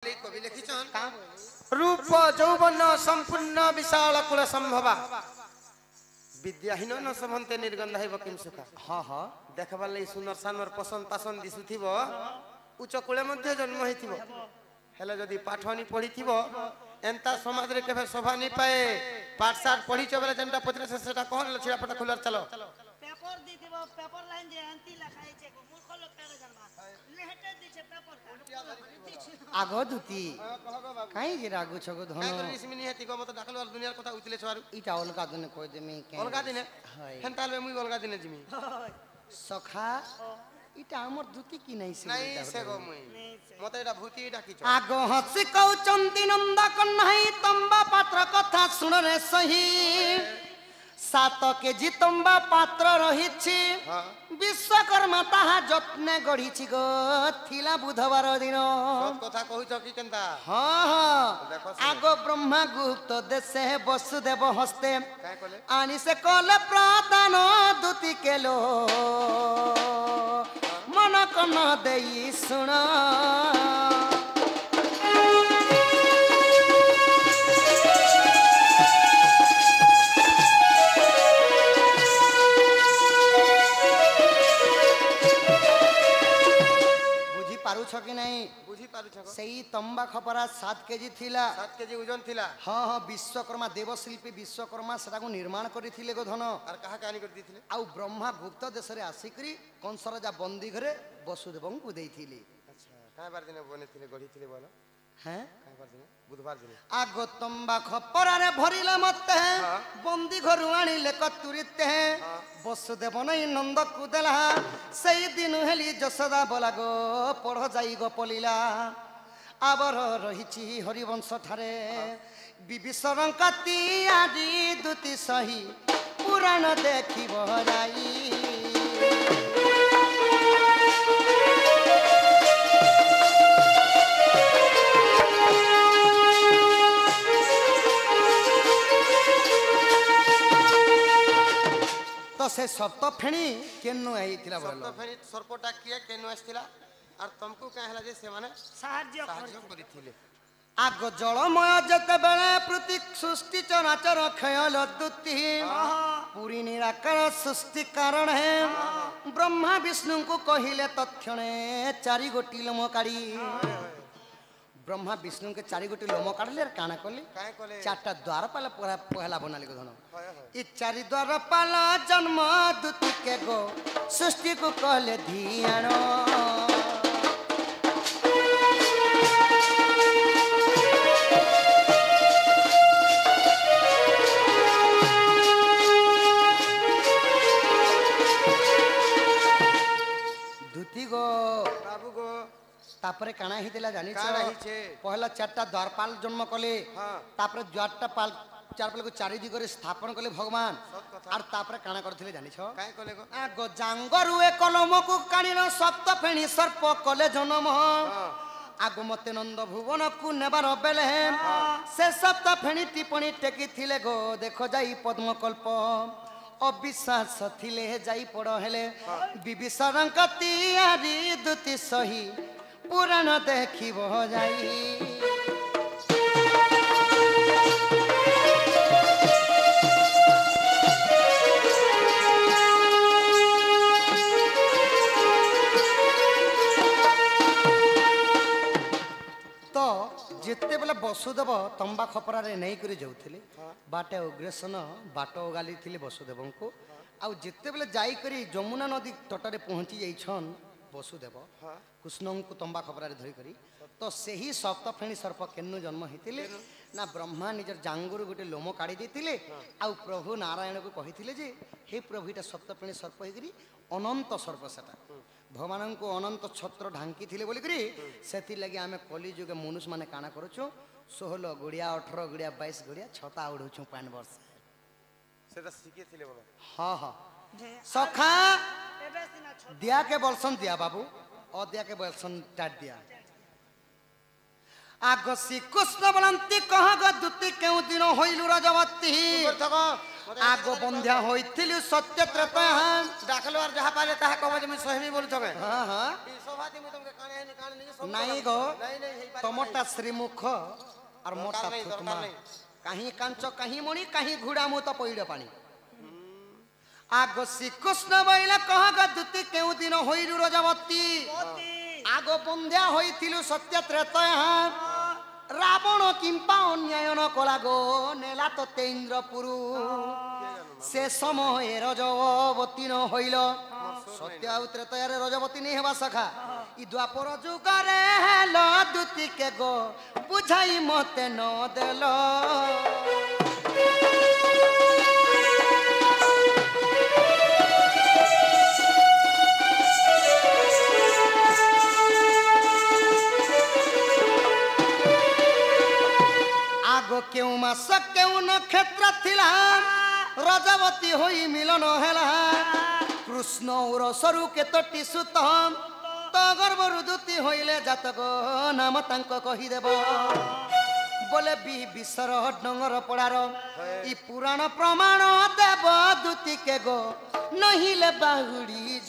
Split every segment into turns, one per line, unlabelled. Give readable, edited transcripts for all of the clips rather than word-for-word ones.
कवि लिखिछन रूप यौवन संपूर्ण विशाल कुल संभवा विद्याहीन न समन्ते निर्गंध हेब किम सुखा। हाँ हाँ देखबार लई सुंदर सानर पसंद पासन दिसुथिब उच्च कुले मध्य जन्म हेथिब हेले जदी पाठनी पढिथिब एंता समाज रे केबे शोभा नि पाए पाठशाठ पढिछ बेले जेंटा पत्र से सेटा कहन लछिरा पटा खुलर चलो
पेपर दिथिब पेपर लाइन जे एंती लिखाइ छे मूर्ख लोग केरे जन्मा लेहटे दिछे पेपर
आगो दुती काई जे रागु छगो धन
काय करिस मिनि हेति को मत डाकल दुनिया कथा उतले छवारु
इटा अलगा दिन कोइ देमी के
अलगा दिने हेंताल मुई अलगा दिने जिमी
सखा इटा हमर दुती की नहीं से
नहीं से गो मुई मते एटा भूति डाकी छ
आगो हसी कौ चंदी नंदा कन्हई तंबा पात्र कथा सुन रे सही 7 केजी तंबा पात्र रहिछि विश्वकर्मा ताहा जत्ने गढिछि गो थिला बुधवार दिन
सब कथा कहू छ की केनता
हां हां आगो ब्रह्मा गुप्त देशे वसुदेव हस्ते
काय कले
आनी से कले प्रदान दुति केलो मन कन देई सुन पारु छ कि नहीं
बुझी पारु छ
सही तंबा खपरा 7 केजी थिला
7 केजी ओजन थिला
हां हां विश्वकर्मा देवशिल्पी विश्वकर्मा सेटा को निर्माण करिथिले गो धन
और कहा कहानी कर दिथिले
आउ ब्रह्मा गुप्त देश रे आसीकरी कंसर जा बंदी घरे वसुदेवं को देइथिले।
अच्छा काय बार दिन बने थिले गढी थिले बोलो
हैं
काय बार दिन बुधवार दिन
आगो तंबा खपरा रे भरिला मते बंदी घरु आनिले कतुरिते वसुदेव नहीं नंद को देला सही दिन हेली जसोदा बोला गो पढ़ जाई गो पलिला आबर रहिछि हरिवंश ठारे विभीषण कति आदि दुति सही पुराण देखिब जाई तो से सप्त फेणी केनु आइतिला बोलो
सप्त फेणी सर्पटा किए केनु आस्तिला और तुमको का हला जे से माने
साहाय्य
करिथिले
आगो जलमय जते बेले प्रति सृष्टि चराचर खयाल दुति पूरी निराकार सृष्टि कारण है ब्रह्मा विष्णु को कहिले तत्क्षणे 4 गोटी लोम काढी ब्रह्मा विष्णु के 4 गोटी लोम काढले काना कले
काय कले
4टा द्वारपाल पहला बनाले गो धन ई 4 द्वारपाल जन्म दुति के गो सृष्टि को कहले ध्यान दुति गो
बाबू गो
तापरे काना हितेला जानि
काना हिचे
पहला 4टा द्वारपाल जन्म कले
हां
तापरे 4टा पाल 4 पाल को 4 दिगरे स्थापन कले भगवान और तापरे काना करथिले जानि छ
काय कले गो
आ गो जांगरु ए कलम को कानिनो सप्त फेणी सर्प कले जन्म आगो मते नंद भुवन को नेबार बेले से सप्त फेणी टिप्पणी टेकी थिले गो देखो जाई पद्मकल्प अविश्वास थिले जाई पड़ हेले विभीषण कति आदि दुति सही पुराण देखिब जाई तो जिते बेले वसुदेव तंबा खपरा रे नहीं करी जाउथिले बाटे अग्रसन बाट गाली थिले वसुदेव को आउ जिते बेले जाई करी जमुना नदी तटरे पहुंची जाइछन वसुदेव कृष्ण को तंबा खपरा रे धरी करी तो सेही सप्तफेणी सर्प केनु जन्म हेतिले ना ब्रह्मा निजर जांगुरु गोटे लोम काढी देतिले आउ प्रभु नारायण को कहिथिले जे हे प्रभु इटा सप्तफेणी सर्प हेगिरी अनंत सर्प सेटा भगवान को अनंत छत्र ढांकी थिले बोली करी सेति लगी आमे कली जुगे मनुष्य माने काना करूछु 16 गुड़िया 18 गुड़िया 22 गुड़िया छता उड़ुछु 5 वर्ष
सेटा सिके थिले बोलो
हां हां सखा दिया के बलसन दिया बाबू और दिया के बलसन टाट दिया आगो श्री कृष्ण बलंती कह ग दुति केउ दिन होइलु रजवती आगो बंध्या होइथिलु सत्य त्रतहान
डाकलो और जहाँ पाले ताहा कहो जे मैं सहमी बोल छगे
हां हां
ई सभाती में तुमके काने है काने नहीं सब
नहीं गो
नहीं नहीं हेई पारे
तमटा श्रीमुख और मोटा
नहीं, दरकार
थुतमा
नहीं।
कहीं कांच कहीं मणि कहीं घुड़ा मुत पइड पानी आगो श्रीकृष्ण बैला कह गदुति केउ दिन होइरु रजवती आगो बंध्या होइथिलु सत्य त्रतहान रावण किंपा अन्यायन कला गो नेला तो तेन्द्रपुरु से समय रजवती न हईल सत्य आउ त्रेतयारे रजवती नहीं हेबा सखा ई द्वापर जुगरे हेलो दुति के गो बुझाई मते न देलो आगो केउ मास केउ नक्षत्र थिला रजवती होई मिलन हेला कृष्ण और सरु केतटी सुतम तो गर्भ रुदुति होइले जातक नाम तांको कहि देब बोले विसर डंगर पड़ार ई पुराण प्रमाण देव दुति के गो नहिले बाहुड़ी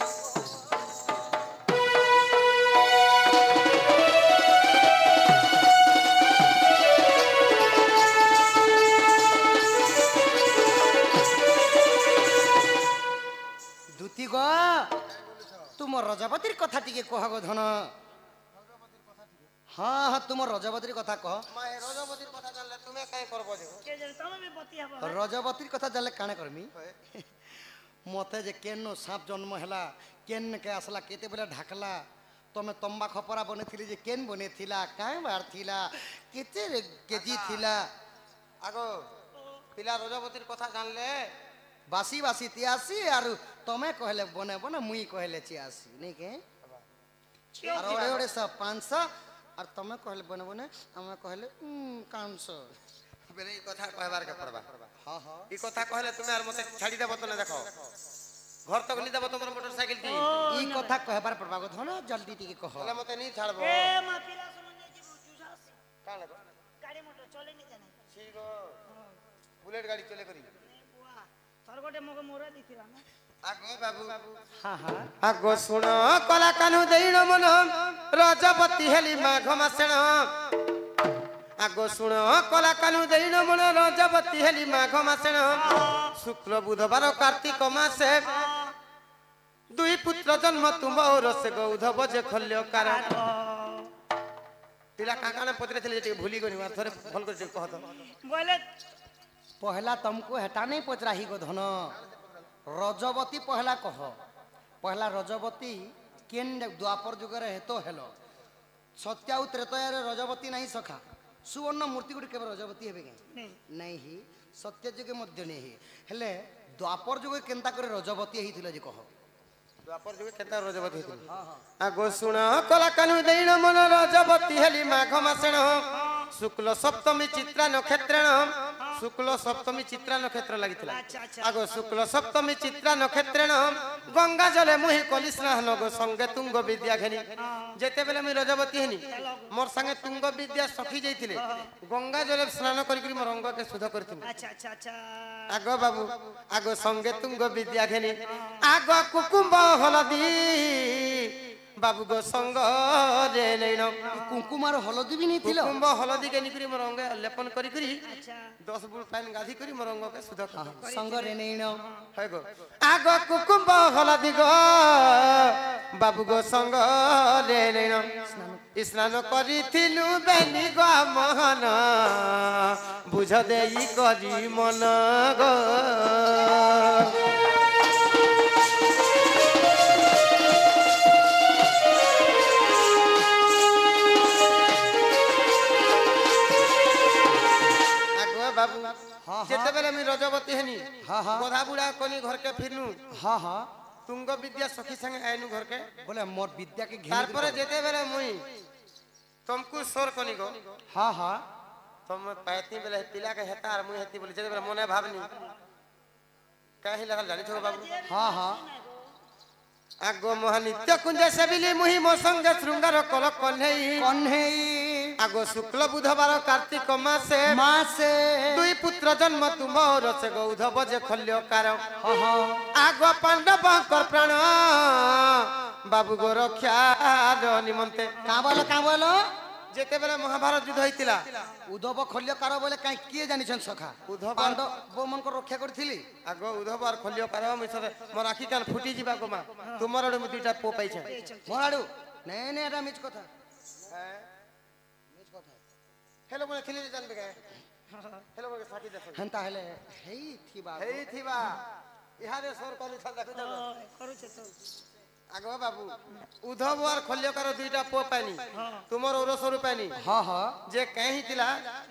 दुति गो तुम रजवतीर कथा टिके कह गो धन हाँ हाँ तुम रजवतीर कथा कह
माय रजवतीर कथा जानले तुमे काहे करबो जे
के जे तमे भी बतिया बा
रजवतीर कथा जानले काणे करमी मते जे केन साप जन्म हैला केन के आसला केते बेला ढाकला तमे तंबा खपरा बने थिली जे केन बने थिला काहे बार थिला केते केजी थिला
आगो पिला रजवतीर कथा जानले
बासी बासी तियासी और तमे कहले बने बने मुई कहले चियासी नहीं के और ओडे ओडे सब 500 और तमे कहले बने बने हमें कहले 500
बेले ई कथा कहबार के पड़बा
हां हां
ई कथा कहले तुमे आर मते छाड़ी देबो तो देखो घर तक नी देबो तुमर मोटरसाइकिल ती
ई कथा कहबार पड़बा गो धन जल्दी टिके कह
बोले मते नहीं छाड़बो
ए माफिला सुन ने जी जुसास
का लगो
गाड़ी मोटर चले नहीं जाने
ठीक हो बुलेट गाड़ी चले करी
बुआ तोर गोटे मगे मोरा दिखिला ना
आगो बाबू
हां हां
आगो सुन कला कानु देइन मन रजवती हेली माघ मासेण आगो सुन कला कानु देइन मन रजवती हेली माघ मासेण शुक्ल बुधवार कार्तिक मासे दुई पुत्र जन्म तुम और से गौध बजे खल्य कारण पिला काकाने पत्रे थिले जे भूली गनी मार थरे भल कर कह तो
बोले
पहला तुमको हेटा नहीं पचराही गो धन रजवती पहला कह पहला रजवती केन द्वापर जुगरे हेतो हेलो सत्य आउ त्रेतयारे रजवती नहीं सखा सुवर्ण मूर्ति गुडी केबे रजवती हेबे के नहीं ही सत्य जुगे मध्य नहीं हेले द्वापर जुगे केनता करे रजवती हेतिले जे कह
द्वापर जुगे केनता रजवती हेतिले आगो सुन कला कानु देइन मन रजवती हेली माघ मासेण शुक्ल सप्तमी चित्रा नक्षत्रेण शुक्ल सप्तमी चित्रा नक्षत्र लागितला आगो शुक्ल सप्तमी चित्रा नक्षत्रेण गंगा जले मुहि कली स्नान गो संगे तुंग विद्या घेनी जेते बेले मुई रजवती हेनी मोर संगे तुंग विद्या सखी जैतिले गंगा जले स्नान करी करी मोर अंग के शुद्ध करथिनी
अच्छा अच्छा अच्छा
आगो बाबू आगो संगे तुंग विद्या घेनी आगो कुकुम्ब हलदी बाबू गो संग रे नैन
कुंकुमार हलदी भी नहीं थिलो
कुकुम्ब हलदी के निकरी मोर अंग लेपन करी करी
अच्छा
10 बुल पानी गाधी करी मोर अंग के शुद्ध कर
संग रे नैन
है गो आगो कुकुम्ब हलदी गो बाबू गो संग रे नैन स्नान करी थिलु बेनी गो महन बुझ देई करी मन गो बाबू जेते बेले मी रजवती हेनी गोधा बुढ़ा कोनी घर के फिरनु
हाँ हाँ
तुंग विद्या सखी संगे आइनु घर के
बोले मोर विद्या के घेर
तार पर जेते बेले मुई तुमको सोर कोनी गो
हाँ हाँ
तुम पैती बेले पिला के हेता और मुई हेती बोले जेते बेले मने भावनी काहे लगल जानी छो बाबू
हाँ हाँ
आगो मोहनित्य कुंज सेबिली मुहि मो संगे शृंगार कल कन्हई
कन्हई
आगो शुक्ल बुधवार कार्तिक मासे
मासे
दुई पुत्र जन्म तुमर से गौधव जे खल्यकार
हाँ हाँ
आगो पांडवंकर प्राण बाबू गो रक्षार निमंते
कां बोलो
जेते बेले महाभारत युद्ध होइतिला
उद्धव खल्यकार बोले काई किए जानिछन सखा
उद्धव
पांडव मन को रक्षा करथिली
आगो उद्धव और खल्यकार मिसरे मोर आखि कान फुटी जिबा गोमा तुमर अडे दुईटा पो पाइछे
मोराडू नहीं नहीं एटा मिछ कथा
हेलो बोले थिली जानबे के हेलो बोले साथी देखो
हंता हेले हेई थिबा
हेई थिबा इहारे सोर करू था देखु जा
କରୁଛେ ତ
आगो बाबू उद्धव और खल्यकार दुईटा पो पानी तुमर ओरसरु पानी
हाँ हाँ
जे कहीं थिला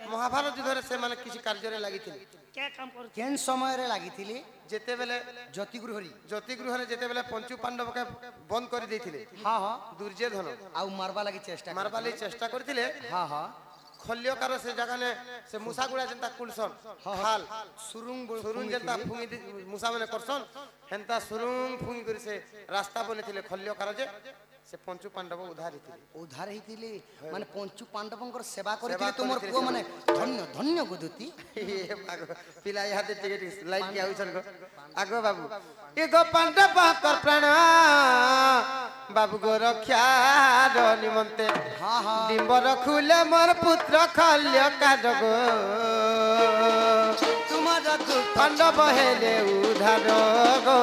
महाभारत युद्ध रे से माने किसी कार्य रे लागिथिले
क्या काम କରୁଛେ
केन समय रे लागिथिली
जेते बेले
ज्योति गृहरी
ज्योति गृह रे जेते बेले पंचु पांडव के बंद कर देथिले
हाँ हाँ
दुर्योधन
आउ मारबा लगी चेष्टा
मारबाली चेष्टा करथिले
हाँ हाँ
खल्यकार से जगह ने से मुसा गुड़ा जनता कुलसन खाल
सुरुंग
सुरुंग जनता फुंगी मुसा माने करसन हेंता सुरुंग फुंगी करी से रास्ता बनेथिले खल्यकार जे से पंचु पांडव उद्धार हिथिले
उद्धार हिथिली माने पंचु पांडवंकर सेवा करथिली तुमर पुओ माने धन्य धन्य गुदुती
ये बागो पिला याते टिकेट लाइन के आउछन को आगो बाबू ए गो पांडव कर प्राण बाबू गो रक्षा निमंते
हाँ हाँ
डिंबर खुले मोर पुत्र खल्य काजगो
तुमर
पांडव हेले उद्धार गो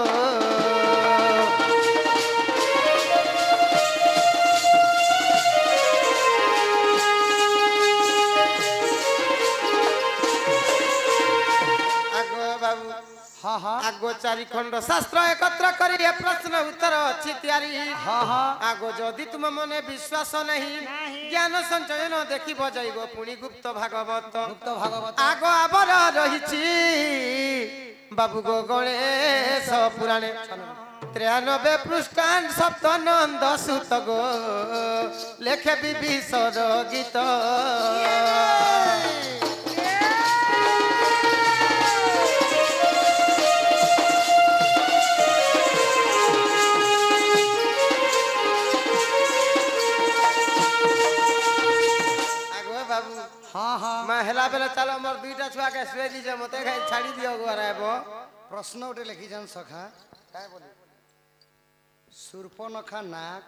हाँ हाँ
आगो चारि खंड शास्त्र एकत्र करी ए प्रश्न उत्तर अछि तैयारी
हाँ हाँ
आगो जदि तुम मने विश्वास नहीं ज्ञान संचयन देखि बजाइबो पुणी गुप्त भागवत
गुप्त भागवत
आगो आबर रहिछि बाबू गो गणेश पुराणे 93 पृष्ठान सप्तनंद सुत गो लेखे विभीषण गीत
हाँ हाँ
मैं हेला बेला चलो मोर दुईटा छुआ के सुए दीजे मते खाई छाड़ी दियो गोराबो
प्रश्न उठे लिखी जान सखा
काय बोली
सूर्पनखा नाक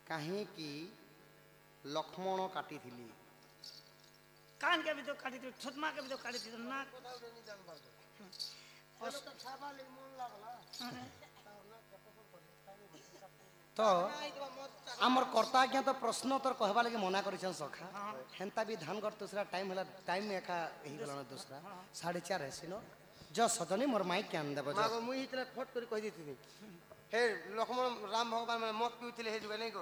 कहीं की लक्ष्मण काटी थिली
कान के भी तो काटी थी छुतमा के भी तो काटी थी तो नाक
तो आमर कर्ता आज्ञा तो प्रश्न तोर कहबा लगे मना करिछन सखा हेंता भी धान कर दूसरा टाइम होला टाइम एका एही गलन दूसरा 4:30 हेसिनो जो सदनी मोर माइक के आन देबो
मागो मुई इतने खोट कर कहि दिथिनी हे लक्ष्मण राम भगवान माने मत पिउतिले हे जुगे नै गो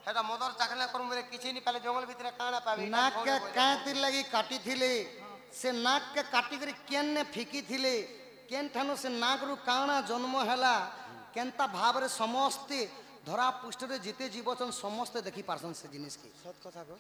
हेटा मदर चाखना कर मेरे किछि नि पाले जंगल भीतर काना पाबे
नाक के कातिर लगी काटी थिले से नाक के काटी करी केन ने फिकी थिले केन ठानो से नाक रु काना जन्म हैला केनता भाव रे समस्त धरा पृष्ठ रे जिते जीवचन समस्त देखि पारसन से जिनिस की
सत कथा गो